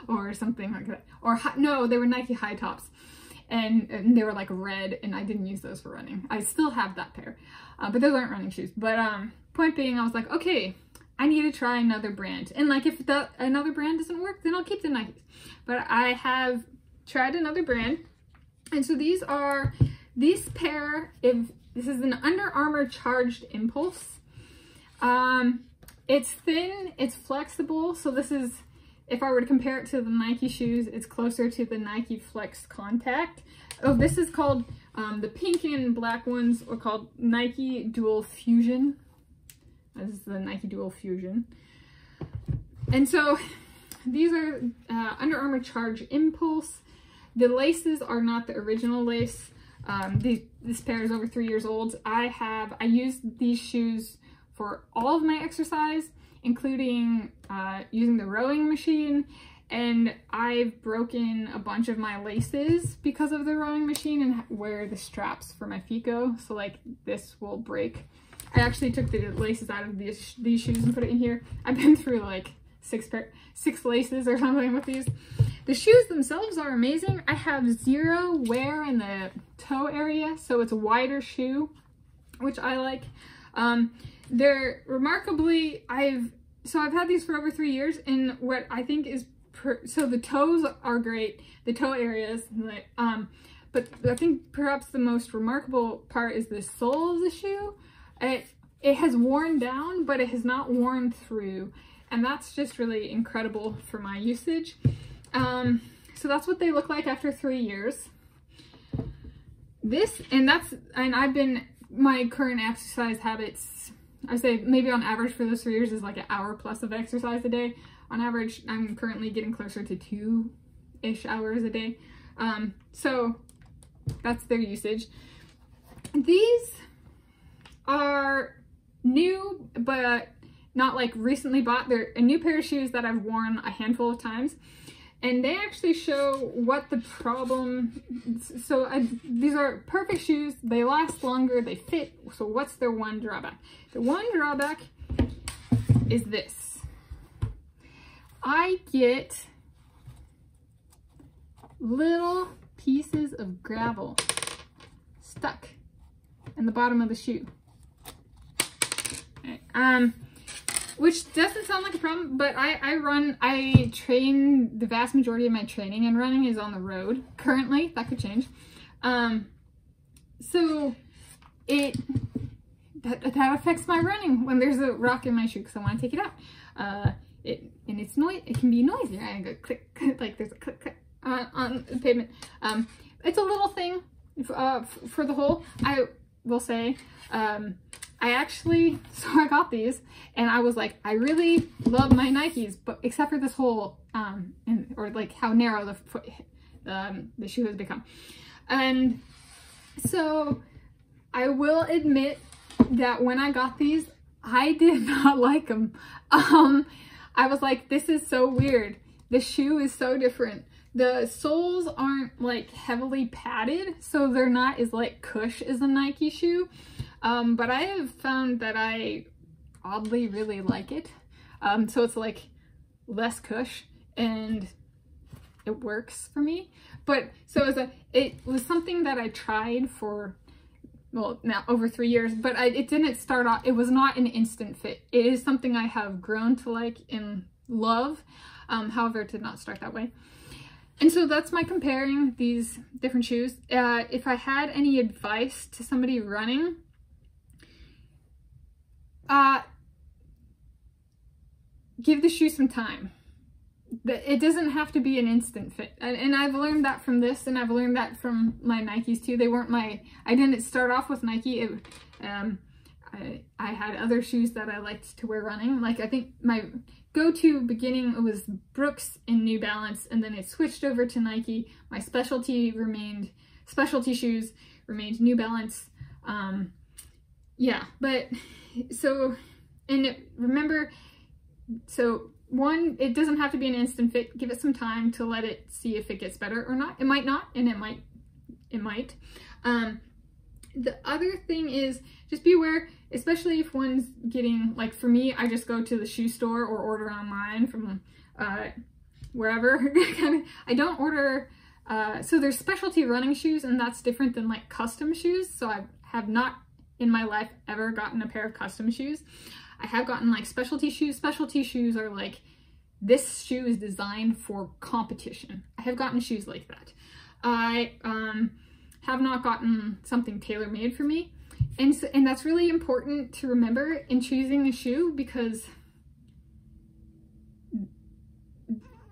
or something like that. Or no, they were Nike high tops, and they were like red, and I didn't use those for running. I still have that pair, but those aren't running shoes. But point being, I was like, okay, I need to try another brand, and like if another brand doesn't work, then I'll keep the Nikes. But I have tried another brand, and so this pair, this is an Under Armour Charged Impulse. It's thin, it's flexible, so this is, if I were to compare it to the Nike shoes, it's closer to the Nike Flex Contact. Oh, this is called, the pink and black ones are called Nike Dual Fusion. This is the Nike Dual Fusion. And so these are Under Armour Charge Impulse. The laces are not the original lace. This pair is over 3 years old. I used these shoes for all of my exercise, including using the rowing machine, and I've broken a bunch of my laces because of the rowing machine and where the straps for my feet go, so like this will break. I actually took the laces out of these shoes and put it in here. I've been through like six laces or something with these. The shoes themselves are amazing. I have zero wear in the toe area, so it's a wider shoe, which I like. They're remarkably, I've had these for over 3 years, and what I think is, so the toes are great, the toe areas, like, but I think perhaps the most remarkable part is the sole of the shoe. It has worn down, but it has not worn through, and that's just really incredible for my usage. So that's what they look like after 3 years. My current exercise habits, I say maybe on average for those 3 years is like an hour plus of exercise a day. On average, I'm currently getting closer to 2-ish hours a day. So that's their usage. These are new, but not like recently bought. They're a new pair of shoes that I've worn a handful of times. And they actually show what the problem, these are perfect shoes, they last longer, they fit, so what's their one drawback? The one drawback is this. I get little pieces of gravel stuck in the bottom of the shoe. Which doesn't sound like a problem, but I train, the vast majority of my training and running is on the road currently. That could change. So that affects my running when there's a rock in my shoe because I want to take it out. It can be noisy. I go click, like there's a click, click on the pavement. It's a little thing for the hole. I will say, I got these and I was like, I really love my Nikes, but except for this hole, or like how narrow the shoe has become. And so I will admit that when I got these, I did not like them. I was like, this is so weird. The shoe is so different. The soles aren't like heavily padded, so they're not as like cush as a Nike shoe. But I have found that I oddly really like it. So it's like less cush and it works for me. But so it was something that I tried for, well, now over 3 years, but it didn't start off, it was not an instant fit. It is something I have grown to like and love. However, it did not start that way. And so that's my comparing these different shoes. If I had any advice to somebody running, give the shoe some time. It doesn't have to be an instant fit. And I've learned that from this, and I've learned that from my Nikes too. They weren't I didn't start off with Nike. I had other shoes that I liked to wear running. Like I think my go-to beginning was Brooks and New Balance, and then it switched over to Nike. My specialty shoes remained New Balance. Yeah, but so, remember, so one, it doesn't have to be an instant fit. Give it some time to let it see if it gets better or not. It might not, and it might. The other thing is just be aware, especially if one's getting, like for me, I just go to the shoe store or order online from wherever. I don't order, so there's specialty running shoes, and that's different than like custom shoes. So I have not in my life ever gotten a pair of custom shoes. I have gotten like specialty shoes. Specialty shoes are like, this shoe is designed for competition. I have gotten shoes like that. I have not gotten something tailor-made for me. And that's really important to remember in choosing a shoe, because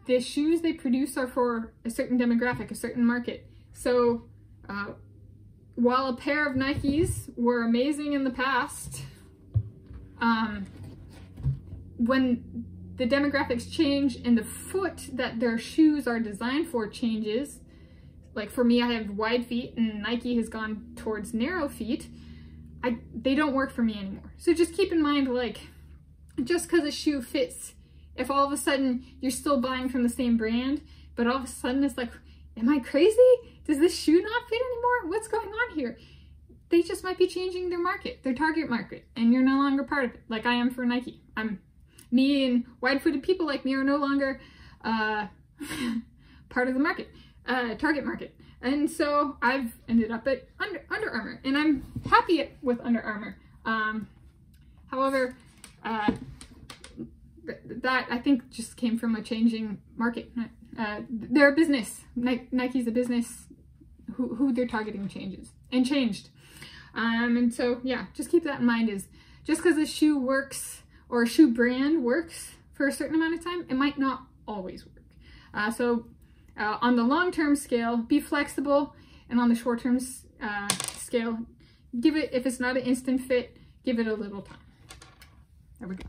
the shoes they produce are for a certain demographic, a certain market. So while a pair of Nikes were amazing in the past, when the demographics change and the foot that their shoes are designed for changes, like for me, I have wide feet and Nike has gone towards narrow feet, they don't work for me anymore. So just keep in mind, like, just because a shoe fits, if all of a sudden you're still buying from the same brand, but all of a sudden it's like, am I crazy? Does this shoe not fit anymore? What's going on here? They just might be changing their market, their target market, and you're no longer part of it, like I am for Nike. Me and wide-footed people like me are no longer part of the market, target market. And so I've ended up at Under Armour, and I'm happy with Under Armour. However, that I think just came from a changing market. They're a business. Nike's a business. Who they're targeting changed. And so yeah, just keep that in mind. Is just because a shoe works or a shoe brand works for a certain amount of time, it might not always work. On the long-term scale, be flexible, and on the short-term scale, give it, if it's not an instant fit, give it a little time. There we go.